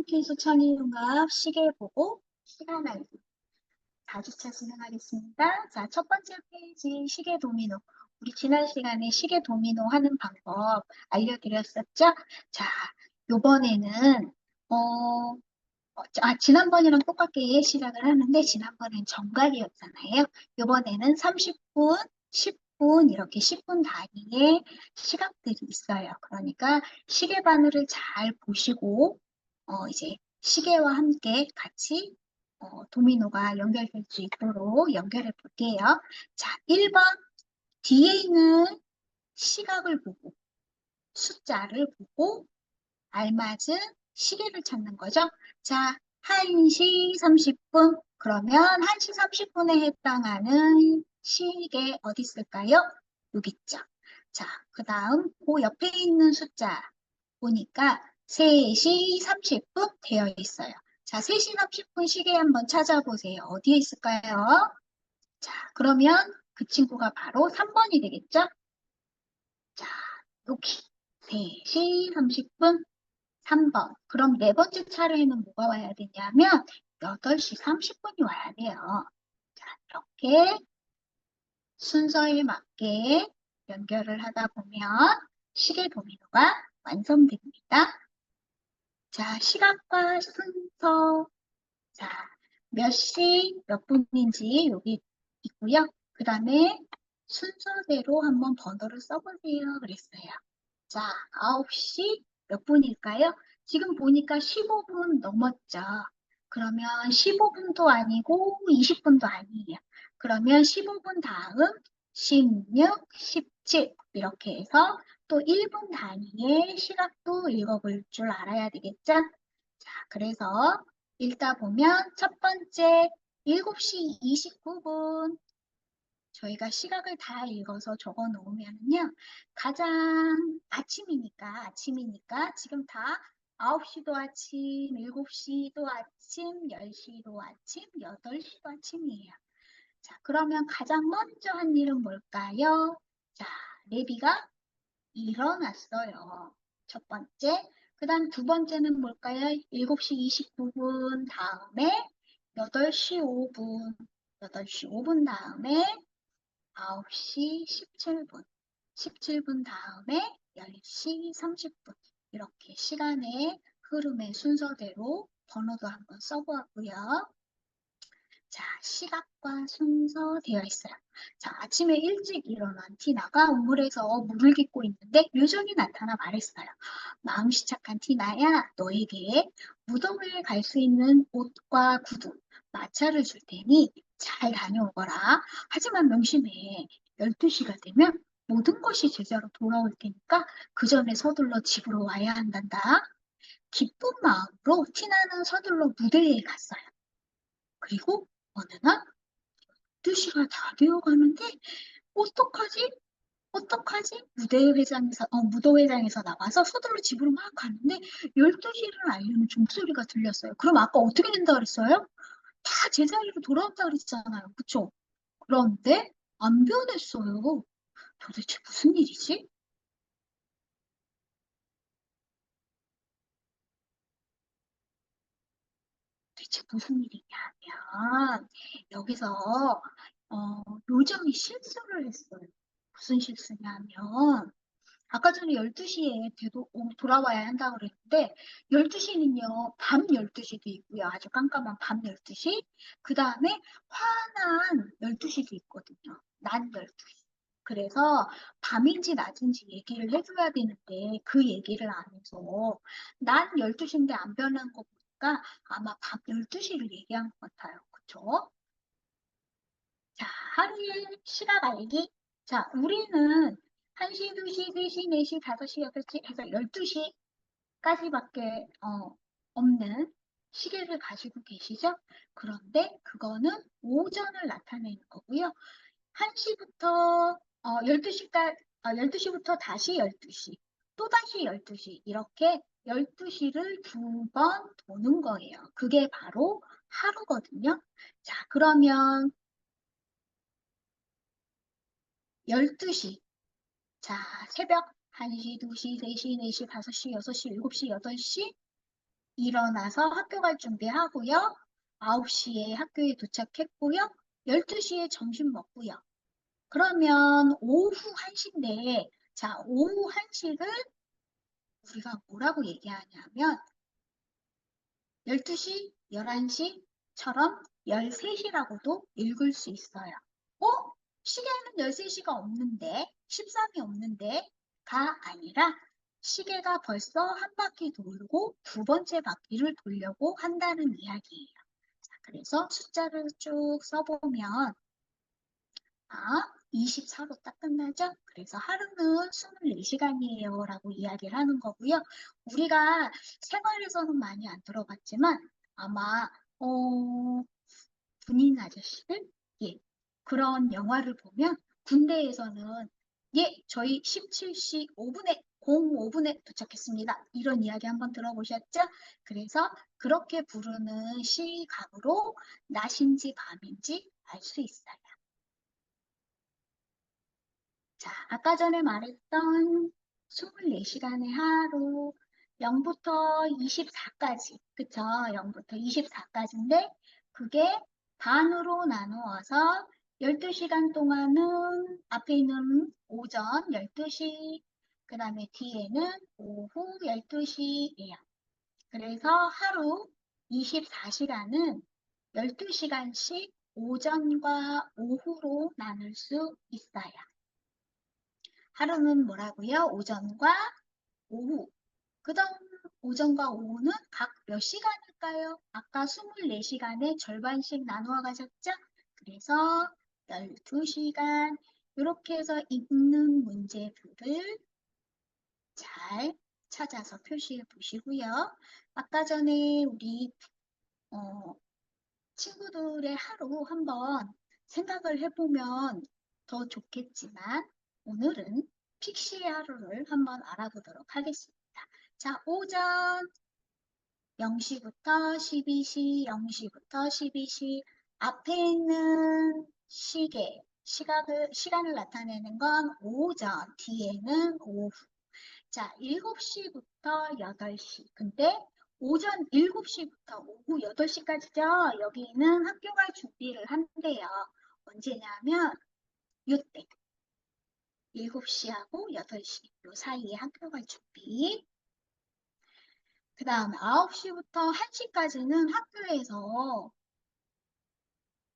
퀴즈 천리융합 시계 보고 시간 알기 4주차 진행하겠습니다. 자, 첫 번째 페이지 시계 도미노. 우리 지난 시간에 시계 도미노 하는 방법 알려드렸었죠? 자, 요번에는 지난번이랑 똑같게 시작을 하는데 지난번엔 정각이었잖아요. 요번에는 30분, 10분 이렇게 10분 단위의 시각들이 있어요. 그러니까 시계 바늘을 잘 보시고 이제 시계와 함께 같이 도미노가 연결될 수 있도록 연결해 볼게요. 자, 1번 뒤에 있는 시각을 보고 숫자를 보고 알맞은 시계를 찾는 거죠. 자, 1시 30분. 그러면 1시 30분에 해당하는 시계 어디 있을까요? 여기 있죠. 자, 그 다음 그 옆에 있는 숫자 보니까 3시 30분 되어 있어요. 자, 3시 30분 시계 한번 찾아보세요. 어디에 있을까요? 자, 그러면 그 친구가 바로 3번이 되겠죠? 자, 여기 3시 30분 3번. 그럼 네 번째 차례에는 뭐가 와야 되냐면 8시 30분이 와야 돼요. 자, 이렇게 순서에 맞게 연결을 하다 보면 시계 도미노가 완성됩니다. 자, 시각과 순서. 자, 몇 시, 몇 분인지 여기 있고요. 그 다음에 순서대로 한번 번호를 써보세요. 그랬어요. 자, 9시 몇 분일까요? 지금 보니까 15분 넘었죠. 그러면 15분도 아니고 20분도 아니에요. 그러면 15분 다음 16, 17 이렇게 해서 또 1분 단위의 시각도 읽어볼 줄 알아야 되겠죠? 자, 그래서 읽다 보면 첫 번째 7시 29분 저희가 시각을 다 읽어서 적어 놓으면요. 가장 아침이니까 지금 다 9시도 아침, 7시도 아침, 10시도 아침, 8시도 아침이에요. 자, 그러면 가장 먼저 한 일은 뭘까요? 자, 레비가 일어났어요. 첫 번째. 그 다음 두 번째는 뭘까요? 7시 29분 다음에 8시 5분, 8시 5분 다음에 9시 17분, 17분 다음에 10시 30분. 이렇게 시간의 흐름의 순서대로 번호도 한번 써보았고요. 자, 시각과 순서 되어 있어요. 자, 아침에 일찍 일어난 티나가 우물에서 물을 깃고 있는데 요정이 나타나 말했어요. 마음씨 착한 티나야, 너에게 무덤을 갈 수 있는 옷과 구두, 마차를 줄 테니 잘 다녀오거라. 하지만 명심해. 12시가 되면 모든 것이 제자로 돌아올 테니까 그 전에 서둘러 집으로 와야 한단다. 기쁜 마음으로 티나는 서둘러 무대에 갔어요. 그리고 어느 날 12시가 다 되어 가는데 어떡하지? 어떡하지? 무도회장에서 나와서 서둘러 집으로 막 가는데 12시를 알리는 종소리가 들렸어요. 그럼 아까 어떻게 된다 그랬어요? 다 제자리로 돌아온다 그랬잖아요. 그쵸? 그런데 안 변했어요. 도대체 무슨 일이지? 대체 무슨 일이냐면 여기서 요정이 실수를 했어요. 무슨 실수냐면 아까 전에 12시에 돌아와야 한다고 그랬는데 12시는요 밤 12시도 있고요. 아주 깜깜한 밤 12시 그 다음에 환한 12시도 있거든요. 낮 12시. 그래서 밤인지 낮인지 얘기를 해줘야 되는데 그 얘기를 안 해서 낮 12시인데 안 변한 거 보니까 아마 밤 12시를 얘기한 것 같아요. 그쵸? 자, 하루의 시각 알기. 자, 우리는 1시, 2시, 3시, 4시, 5시, 6시 해서 12시까지밖에 없는 시계를 가지고 계시죠? 그런데 그거는 오전을 나타내는 거고요. 1시부터 12시부터 다시 12시, 또다시 12시 이렇게 12시를 두 번 도는 거예요. 그게 바로 하루거든요. 자, 그러면 12시. 자, 새벽 1시, 2시, 3시, 4시, 5시, 6시, 7시, 8시, 일어나서 학교 갈 준비하고요. 9시에 학교에 도착했고요. 12시에 점심 먹고요. 그러면 오후 1시인데, 자, 오후 1시를 우리가 뭐라고 얘기하냐면, 12시, 11시처럼 13시라고도 읽을 수 있어요. 어? 시계에는 13시가 없는데, 13이 없는데, 가 아니라 시계가 벌써 한 바퀴 돌고 두 번째 바퀴를 돌려고 한다는 이야기예요. 자, 그래서 숫자를 쭉 써보면, 24로 딱 끝나죠? 그래서 하루는 24시간이에요 라고 이야기를 하는 거고요. 우리가 생활에서는 많이 안 들어봤지만 아마 군인 아저씨들 예, 그런 영화를 보면 군대에서는 예, 저희 17시 5분에 05분에 도착했습니다. 이런 이야기 한번 들어보셨죠? 그래서 그렇게 부르는 시각으로 낮인지 밤인지 알 수 있어요. 자, 아까 전에 말했던 24시간의 하루, 0부터 24까지, 그쵸? 0부터 24까지인데, 그게 반으로 나누어서 12시간 동안은 앞에 있는 오전 12시, 그 다음에 뒤에는 오후 12시예요. 그래서 하루 24시간은 12시간씩 오전과 오후로 나눌 수 있어요. 하루는 뭐라고요? 오전과 오후. 그다음 오전과 오후는 각 몇 시간일까요? 아까 24시간에 절반씩 나누어 가셨죠? 그래서 12시간 이렇게 해서 읽는 문제들을 잘 찾아서 표시해 보시고요. 아까 전에 우리 어, 친구들의 하루 한번 생각을 해보면 더 좋겠지만 오늘은 픽시의 하루를 한번 알아보도록 하겠습니다. 자, 오전 0시부터 12시, 0시부터 12시 앞에 있는 시간을 나타내는 건 오전, 뒤에는 오후. 자, 7시부터 8시. 근데 오전 7시부터 오후 8시까지죠. 여기는 학교 갈 준비를 한대요. 언제냐면 이때 7시하고 8시 요 사이에 학교 갈 준비. 그 다음 9시부터 1시까지는 학교에서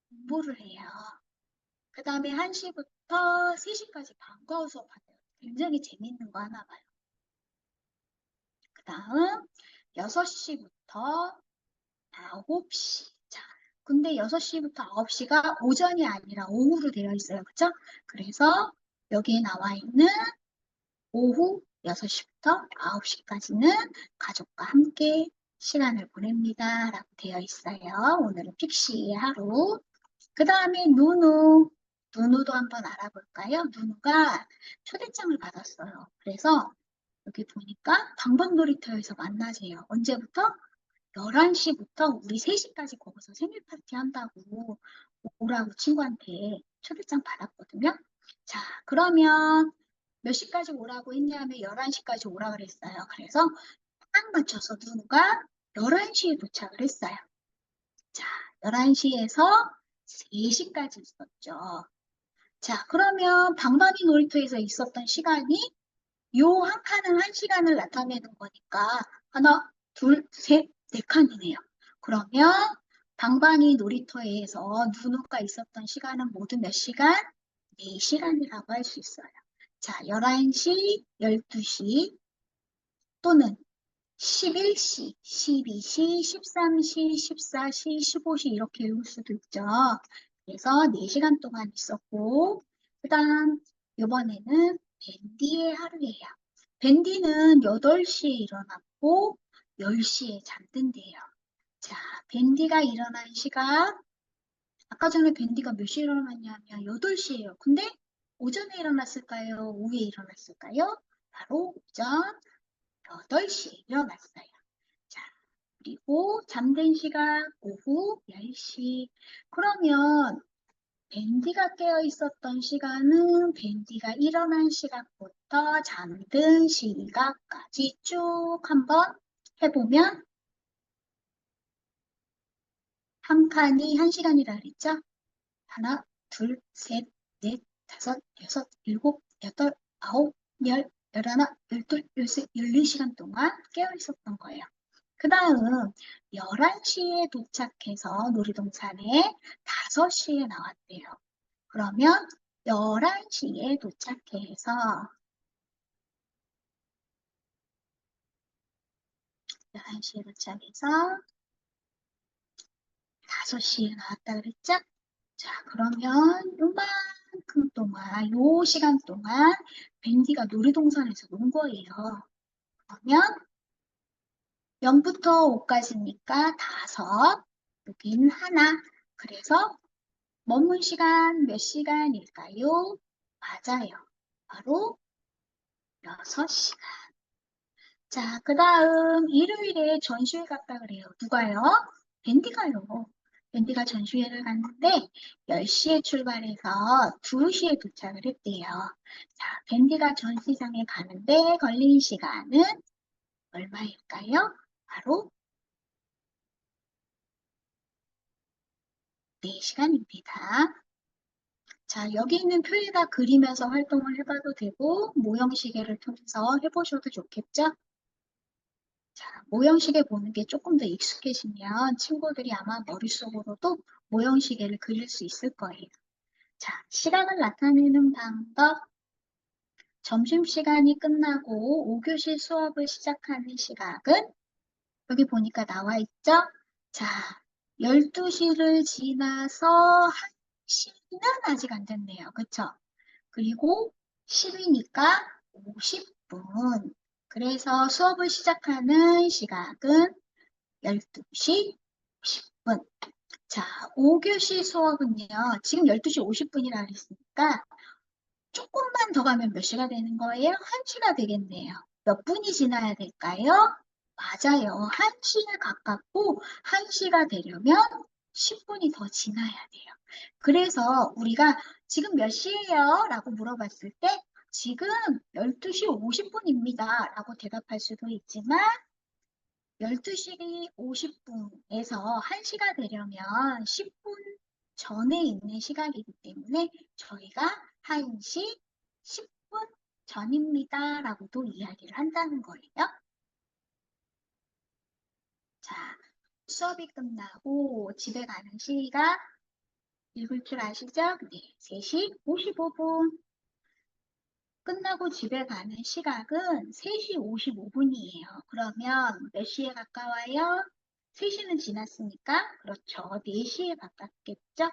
공부를 해요. 그 다음에 1시부터 3시까지 방과후 수업하대요. 굉장히 재밌는 거 하나 봐요. 그 다음 6시부터 9시. 자, 근데 6시부터 9시가 오전이 아니라 오후로 되어 있어요. 그쵸? 그래서 여기에 나와 있는 오후 6시부터 9시까지는 가족과 함께 시간을 보냅니다. 라고 되어 있어요. 오늘은 픽시의 하루. 그 다음에 누누. 누누도 한번 알아볼까요? 누누가 초대장을 받았어요. 그래서 여기 보니까 방방놀이터에서 만나세요. 언제부터? 11시부터 우리 3시까지 거기서 생일 파티 한다고 오라고 친구한테 초대장 받았거든요. 자, 그러면 몇 시까지 오라고 했냐면 11시까지 오라 그랬어요. 그래서 딱 맞춰서 누누가 11시에 도착을 했어요. 자, 11시에서 3시까지 있었죠. 자, 그러면 방방이 놀이터에서 있었던 시간이 요 한 칸은 1시간을 나타내는 거니까 하나, 둘, 셋, 네 칸이네요. 그러면 방방이 놀이터에서 누누가 있었던 시간은 모두 몇 시간? 4시간이라고 할 수 있어요. 자, 11시, 12시 또는 11시, 12시, 13시, 14시, 15시 이렇게 외울 수도 있죠. 그래서 4시간 동안 있었고 그 다음 이번에는 밴디의 하루예요. 밴디는 8시에 일어났고 10시에 잠든대요. 자, 밴디가 일어난 시각 아까 전에 밴디가 몇 시에 일어났냐면 8시예요. 근데 오전에 일어났을까요? 오후에 일어났을까요? 바로 오전 8시에 일어났어요. 자, 그리고 잠든 시각 오후 10시. 그러면 밴디가 깨어 있었던 시간은 밴디가 일어난 시각부터 잠든 시각까지 쭉 한번 해보면 한 칸이 1시간이라 그랬죠? 하나, 둘, 셋, 넷, 다섯, 여섯, 일곱, 여덟, 아홉, 열, 열하나, 열둘, 열셋, 14시간 동안 깨어 있었던 거예요. 그 다음 11시에 도착해서 놀이동산에 5시에 나왔대요. 그러면 11시에 도착해서 11시에 도착해서 5시에 나왔다 그랬죠? 자, 그러면 요만큼 동안, 요 시간 동안 밴디가 놀이동산에서 논 거예요. 그러면 0부터 5까지니까 5, 여긴 하나. 그래서 머문 시간 몇 시간일까요? 맞아요. 바로 6시간. 자, 그 다음 일요일에 전시회 갔다 그래요. 누가요? 밴디가요. 밴디가 전시회를 갔는데 10시에 출발해서 2시에 도착을 했대요. 자, 밴디가 전시장에 가는데 걸린 시간은 얼마일까요? 바로 4시간입니다. 자, 여기 있는 표에다 그리면서 활동을 해봐도 되고 모형시계를 통해서 해보셔도 좋겠죠? 자, 모형시계 보는 게 조금 더 익숙해지면 친구들이 아마 머릿속으로도 모형시계를 그릴 수 있을 거예요. 자, 시각을 나타내는 방법. 점심시간이 끝나고 5교시 수업을 시작하는 시각은 여기 보니까 나와 있죠? 자, 12시를 지나서 1시는 아직 안 됐네요. 그쵸? 그리고 10이니까 50분. 그래서 수업을 시작하는 시각은 12시 50분. 자, 5교시 수업은요. 지금 12시 50분이라 그랬으니까 조금만 더 가면 몇 시가 되는 거예요? 1시가 되겠네요. 몇 분이 지나야 될까요? 맞아요. 1시에 가깝고 1시가 되려면 10분이 더 지나야 돼요. 그래서 우리가 지금 몇 시예요? 라고 물어봤을 때 지금 12시 50분입니다. 라고 대답할 수도 있지만 12시 50분에서 1시가 되려면 10분 전에 있는 시각이기 때문에 저희가 1시 10분 전입니다. 라고도 이야기를 한다는 거예요. 자, 수업이 끝나고 집에 가는 시각 읽을 줄 아시죠? 네, 3시 55분. 끝나고 집에 가는 시각은 3시 55분이에요. 그러면 몇 시에 가까워요? 3시는 지났으니까 그렇죠. 4시에 가깝겠죠?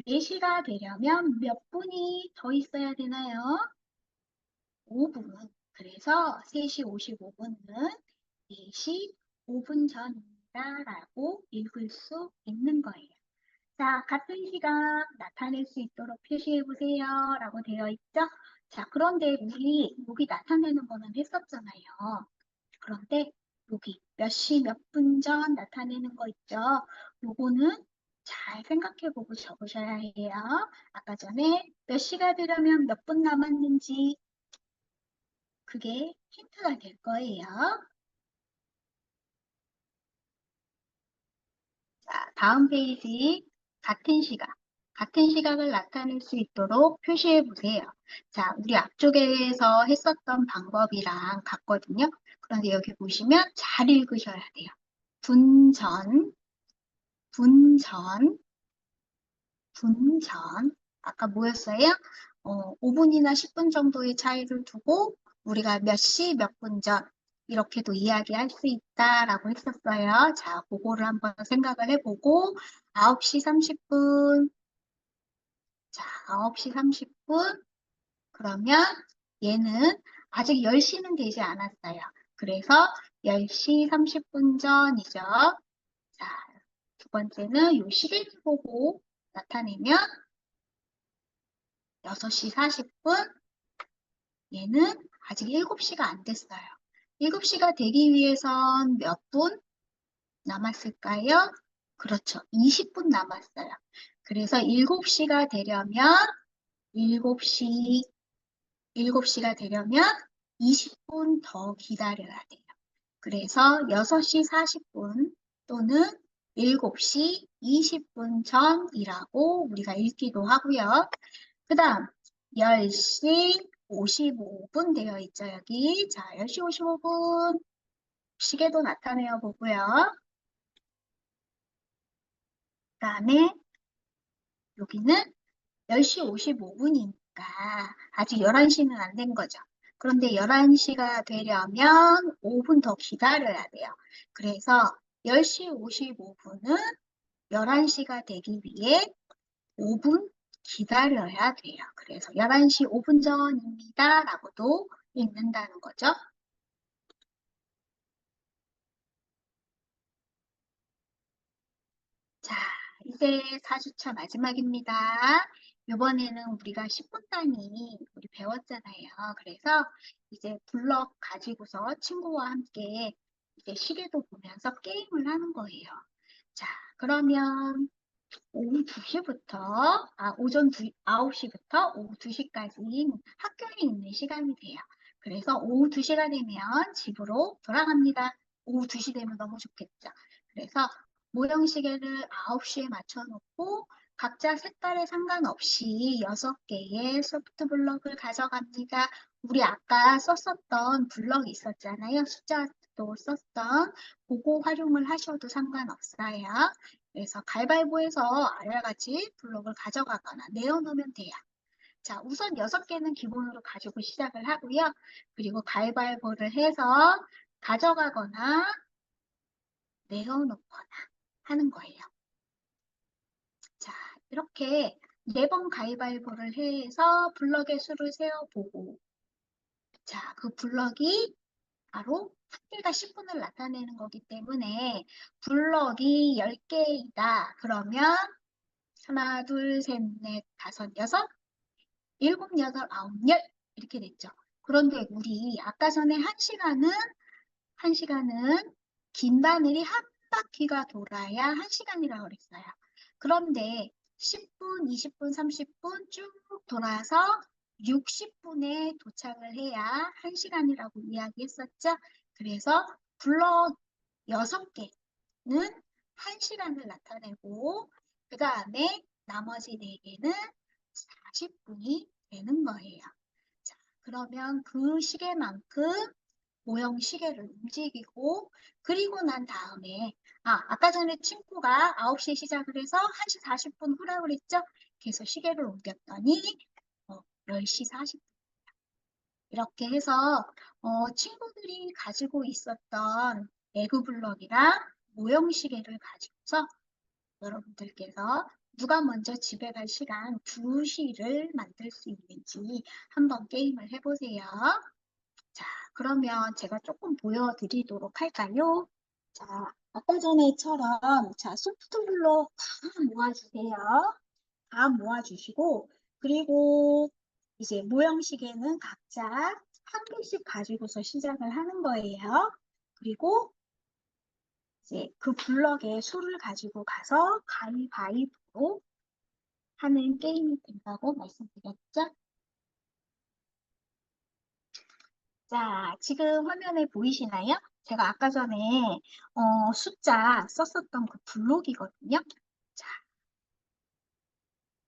4시가 되려면 몇 분이 더 있어야 되나요? 5분. 그래서 3시 55분은 4시 5분 전입니다. 라고 읽을 수 있는 거예요. 자, 같은 시각 나타낼 수 있도록 표시해 보세요. 라고 되어 있죠? 자, 그런데 우리 여기 나타내는 거는 했었잖아요. 그런데 여기 몇 시 몇 분 전 나타내는 거 있죠? 요거는 잘 생각해 보고 적으셔야 해요. 아까 전에 몇 시가 되려면 몇 분 남았는지 그게 힌트가 될 거예요. 자, 다음 페이지 같은 시각. 같은 시각을 나타낼 수 있도록 표시해 보세요. 자, 우리 앞쪽에서 했었던 방법이랑 같거든요. 그런데 여기 보시면 잘 읽으셔야 돼요. 분전, 분전, 분전. 아까 뭐였어요? 5분이나 10분 정도의 차이를 두고 우리가 몇 시, 몇 분 전 이렇게도 이야기할 수 있다라고 했었어요. 자, 그거를 한번 생각을 해보고 9시 30분. 자, 9시 30분. 그러면 얘는 아직 10시는 되지 않았어요. 그래서 10시 30분 전이죠. 자, 두 번째는 요 시계를 보고 나타내면 6시 40분. 얘는 아직 7시가 안 됐어요. 7시가 되기 위해선 몇 분 남았을까요? 그렇죠. 20분 남았어요. 그래서 7시가 되려면 7시, 7시가 되려면 20분 더 기다려야 돼요. 그래서 6시 40분 또는 7시 20분 전이라고 우리가 읽기도 하고요. 그 다음 10시 55분 되어 있죠, 여기. 자, 10시 55분 시계도 나타내어 보고요. 그 다음에 여기는 10시 55분이니까 아직 11시는 안 된 거죠. 그런데 11시가 되려면 5분 더 기다려야 돼요. 그래서 10시 55분은 11시가 되기 위해 5분 기다려야 돼요. 그래서 11시 5분 전입니다. 라고도 읽는다는 거죠. 자, 이제 4주차 마지막입니다. 이번에는 우리가 10분 단위 우리 배웠잖아요. 그래서 이제 블럭 가지고서 친구와 함께 이제 시계도 보면서 게임을 하는 거예요. 자, 그러면 오후 2시부터, 오전 9시부터 오후 2시까지 학교에 있는 시간이 돼요. 그래서 오후 2시가 되면 집으로 돌아갑니다. 오후 2시 되면 너무 좋겠죠. 그래서 모형시계를 9시에 맞춰놓고 각자 색깔에 상관없이 6개의 소프트 블럭을 가져갑니다. 우리 아까 썼었던 블럭 있었잖아요. 숫자도 썼던 그거 활용을 하셔도 상관없어요. 그래서 가위바위보해서 아래와 같이 블록을 가져가거나 내어놓으면 돼요. 자, 우선 6개는 기본으로 가지고 시작을 하고요. 그리고 가위바위보를 해서 가져가거나 내어놓거나 하는 거예요. 자, 이렇게 4번 가위바위보를 해서 블럭의 수를 세어보고 자, 그 블럭이 바로 합계가 10분을 나타내는 거기 때문에 블럭이 10개이다. 그러면 하나, 둘, 셋, 넷, 다섯, 여섯, 일곱, 여덟, 아홉, 열 이렇게 됐죠. 그런데 우리 아까 전에 한 시간은 긴 바늘이 한 바퀴가 돌아야 한 시간이라고 그랬어요. 그런데 10분, 20분, 30분 쭉 돌아서 60분에 도착을 해야 한 시간이라고 이야기했었죠. 그래서 블럭 6개는 한 시간을 나타내고 그 다음에 나머지 4개는 40분이 되는 거예요. 자, 그러면 그 시계만큼 모형 시계를 움직이고 그리고 난 다음에 아까 전에 친구가 9시에 시작을 해서 1시 40분 후라고 그랬죠? 그래서 시계를 옮겼더니 10시 40분 이렇게 해서 친구들이 가지고 있었던 에그블럭이랑 모형 시계를 가지고서 여러분들께서 누가 먼저 집에 갈 시간 2시를 만들 수 있는지 한번 게임을 해보세요. 자, 그러면 제가 조금 보여드리도록 할까요? 자, 아까 전에처럼 자, 소프트블록 다 모아주세요. 다 모아주시고 그리고 이제 모형시계는 각자 한 개씩 가지고서 시작을 하는 거예요. 그리고 이제 그 블럭의 수를 가지고 가서 가위바위보로 하는 게임이 된다고 말씀드렸죠? 자, 지금 화면에 보이시나요? 제가 아까 전에 숫자 썼었던 그 블록이거든요. 자,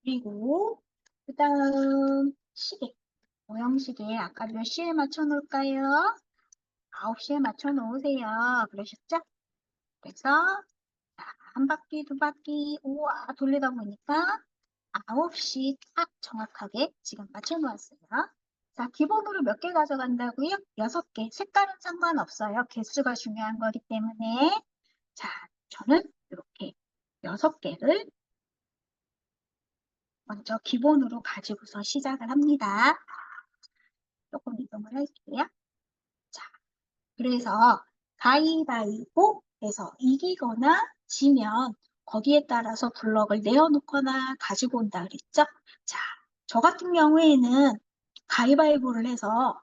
그리고 그 다음 시계, 모형시계 아까 몇 시에 맞춰 놓을까요? 9시에 맞춰 놓으세요. 그러셨죠? 그래서 한 바퀴, 두 바퀴, 우와 돌리다 보니까 9시 딱 정확하게 지금 맞춰 놓았어요. 자, 기본으로 몇 개 가져간다고요? 6개. 색깔은 상관없어요. 개수가 중요한 거기 때문에. 자, 저는 이렇게 6개를 먼저 기본으로 가지고서 시작을 합니다. 조금 이동을 할게요. 자, 그래서 가위바위보에서 이기거나 지면 거기에 따라서 블럭을 내어놓거나 가지고 온다 그랬죠? 자, 저 같은 경우에는 가위바위보를 해서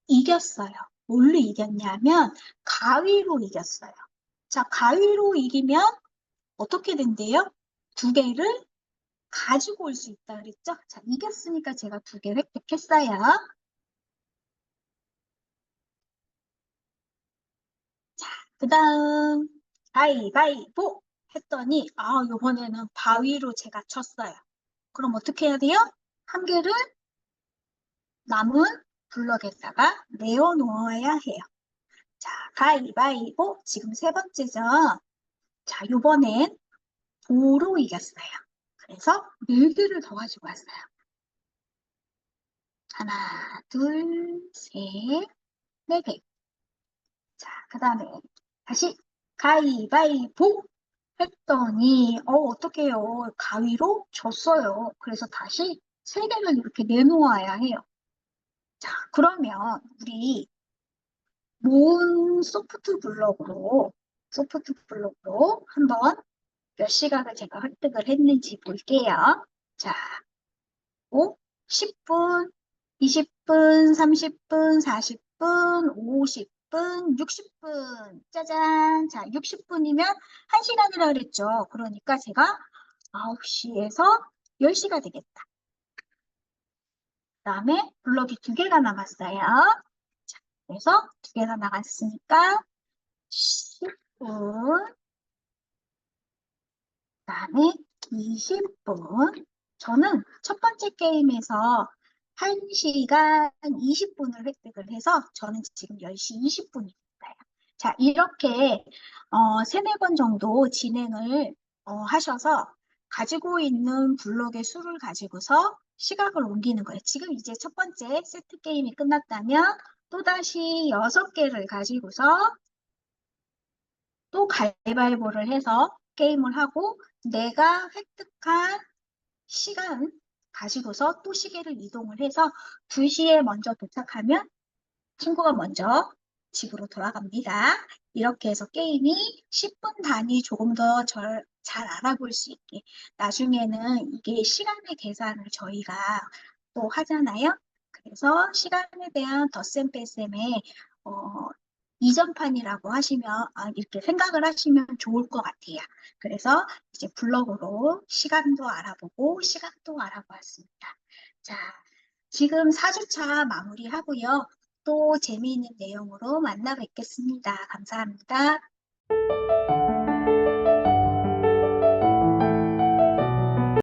이겼어요. 뭘로 이겼냐면 가위로 이겼어요. 자, 가위로 이기면 어떻게 된대요? 2개를 가지고 올 수 있다 그랬죠? 자, 이겼으니까 제가 2개 획득했어요. 그 다음 가위바위보 했더니 요번에는 바위로 제가 쳤어요. 그럼 어떻게 해야 돼요? 한 개를 남은 블럭에다가 내어 놓아야 해요. 자, 가위바위보 지금 세 번째죠. 자, 요번엔 도로 이겼어요. 그래서 네 개를 더 가지고 왔어요. 하나, 둘, 셋, 네 개. 자, 그 다음에 다시 가위바위보 했더니 어떡해요. 가위로 졌어요. 그래서 다시 세 개를 이렇게 내놓아야 해요. 자, 그러면 우리 모은 소프트 블럭으로 한번 몇 시각을 제가 획득을 했는지 볼게요. 자, 5, 10분, 20분, 30분, 40분, 50분, 60분. 짜잔. 자, 60분이면 1시간이라 그랬죠. 그러니까 제가 9시에서 10시가 되겠다. 그 다음에 블럭이 두 개가 남았어요. 자, 그래서 두 개가 나갔으니까 10분, 그다음에 20분. 저는 첫 번째 게임에서 1시간 20분을 획득을 해서 저는 지금 10시 20분입니다. 자, 이렇게 세네 번 정도 진행을 하셔서 가지고 있는 블록의 수를 가지고서 시각을 옮기는 거예요. 지금 이제 첫 번째 세트 게임이 끝났다면 또다시 6개를 가지고서 또 가위바위보를 해서 게임을 하고 내가 획득한 시간 가지고서 또 시계를 이동을 해서 2시에 먼저 도착하면 친구가 먼저 집으로 돌아갑니다. 이렇게 해서 게임이 10분 단위 조금 더 잘 알아볼 수 있게 나중에는 이게 시간의 계산을 저희가 또 하잖아요. 그래서 시간에 대한 덧셈 뺄셈에 어, 이전판이라고 하시면 이렇게 생각을 하시면 좋을 것 같아요. 그래서 이제 블럭으로 시간도 알아보고 시간도 알아보았습니다. 자, 지금 4주차 마무리하고요. 또 재미있는 내용으로 만나 뵙겠습니다. 감사합니다.